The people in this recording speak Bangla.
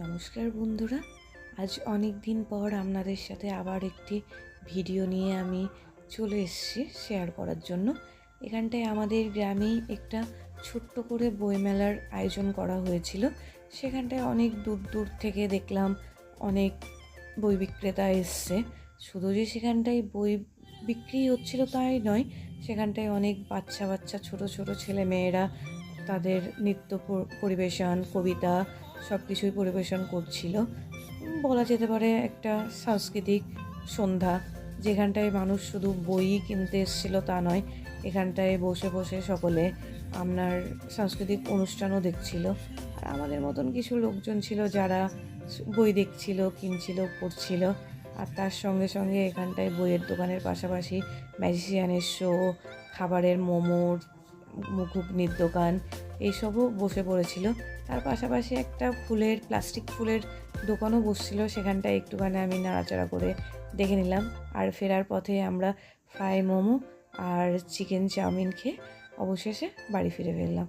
নমস্কার বন্ধুরা, আজ অনেক দিন পর আপনাদের সাথে আবার একটি ভিডিও নিয়ে আমি চলে এসেছি শেয়ার করার জন্য। এখানটায় আমাদের গ্রামেই একটা ছোট্ট করে বইমেলার আয়োজন করা হয়েছিল। সেখানটায় অনেক দূর দূর থেকে দেখলাম অনেক বই বিক্রেতা এসছে। শুধু যে সেখানটায় বই বিক্রি হচ্ছিল তাই নয়, সেখানটায় অনেক বাচ্চা বাচ্চা ছোট ছোট ছেলে মেয়েরা তাদের নৃত্য পরিবেশন, কবিতা সব কিছুই পরিবেশন করছিল। বলা যেতে পারে একটা সাংস্কৃতিক সন্ধ্যা, যেখানটায় মানুষ শুধু বই কিনতে এসেছিল তা নয়, এখানটায় বসে বসে সকলে আপনার সাংস্কৃতিক অনুষ্ঠানও দেখছিল। আর আমাদের মতন কিছু লোকজন ছিল যারা বই দেখছিল, কিনছিল, পড়ছিল। আর তার সঙ্গে সঙ্গে এখানটায় বইয়ের দোকানের পাশাপাশি ম্যাজিশিয়ানের শো, খাবারের মোমোর, ঘুগনির দোকান এইসবও বসে পড়েছিল। তার পাশাপাশি একটা প্লাস্টিক ফুলের দোকানও বসছিল, সেখানটায় একটুখানি আমি নাড়াচাড়া করে দেখে নিলাম। আর ফেরার পথে আমরা ফ্রাই মোমো আর চিকেন চাউমিন খেয়ে অবশেষে বাড়ি ফিরে ফেললাম।